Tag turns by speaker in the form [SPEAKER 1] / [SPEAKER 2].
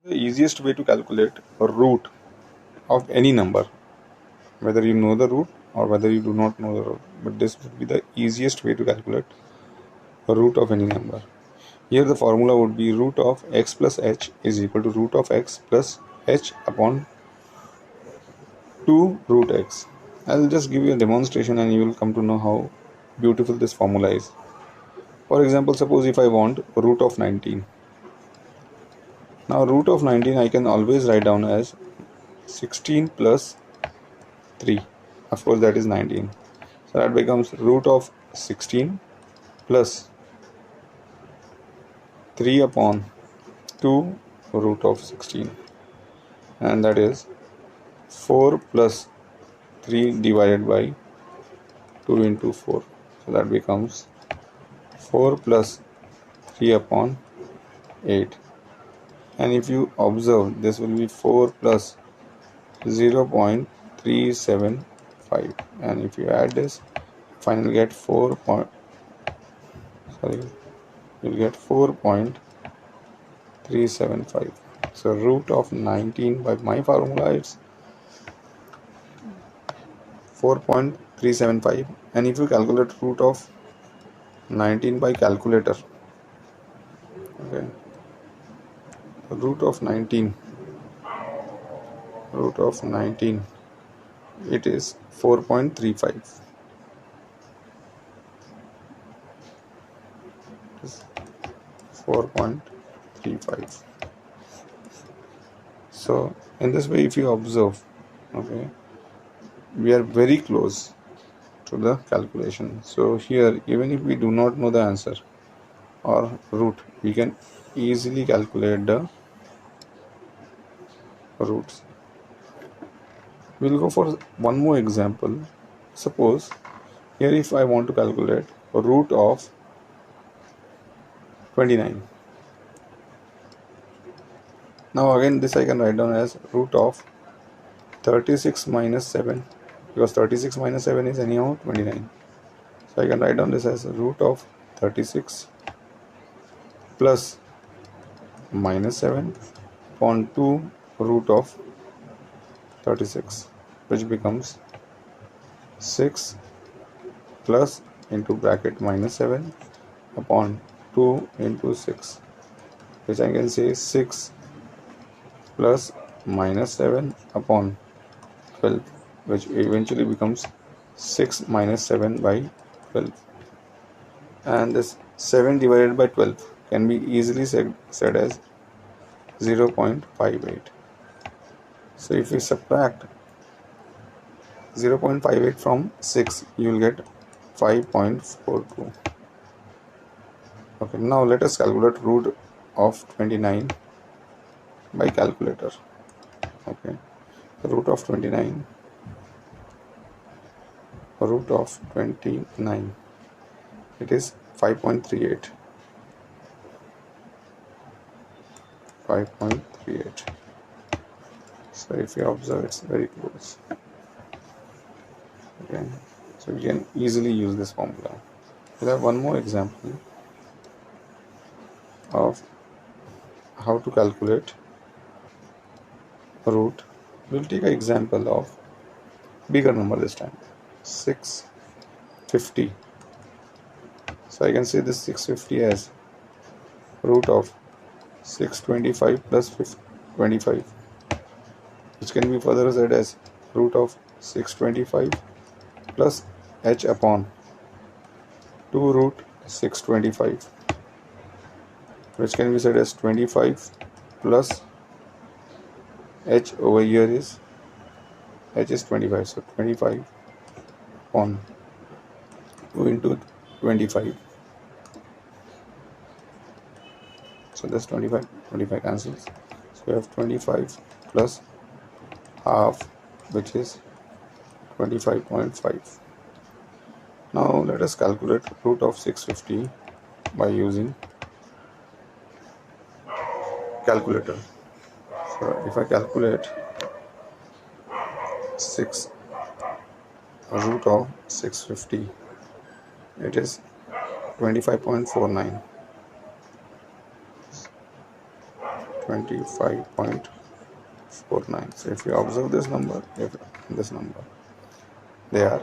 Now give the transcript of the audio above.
[SPEAKER 1] The easiest way to calculate a root of any number, whether you know the root or whether you do not know the root, but this would be the easiest way to calculate a root of any number. Here the formula would be root of x plus h is equal to root of x plus h upon 2 root x. I'll just give you a demonstration and you will come to know how beautiful this formula is. For example, suppose if I want root of 19. Now root of 19 I can always write down as 16 plus 3. Of course that is 19. So that becomes root of 16 plus 3 upon 2 root of 16, and that is 4 plus 3 divided by 2 into 4. So that becomes 4 plus 3 upon 8. And if you observe, this will be 4 plus 0.375, and if you add this, finally get 4.375. So root of 19 by my formula it's 4.375, and if you calculate root of 19 by calculator, okay, root of 19 it is 4.35. 4.35. So in this way, if you observe, okay, we are very close to the calculation. So here, even if we do not know the answer or root, we can easily calculate the roots. We'll go for one more example. Suppose here if I want to calculate a root of 29. Now again this I can write down as root of 36 minus 7, because 36 minus 7 is anyhow 29. So I can write down this as root of 36 plus minus 7 upon 2 root of 36, which becomes 6 plus into bracket minus 7 upon 2 into 6, which I can say 6 plus minus 7 upon 12, which eventually becomes 6 minus 7 by 12. And this 7 divided by 12 can be easily said as 0.58. So if we subtract 0.58 from 6, you will get 5.42. Okay, now let us calculate root of 29 by calculator. Okay, the root of 29 it is 5.38. 5.38. So if you observe, it's very close. Okay, so you can easily use this formula. We have one more example of how to calculate root. We'll take an example of bigger number this time, 650. So I can say this 650 as root of 625 plus 25, which can be further said as root of 625 plus h upon 2 root 625, which can be said as 25 plus h over here is h is 25, so 25 upon 2 into 25. So this 25 cancels, so we have 25 plus half, which is 25.5. Now let us calculate root of 650 by using calculator. So if I calculate root of 650, it is 25.49. 25.49. So if you observe this number, they are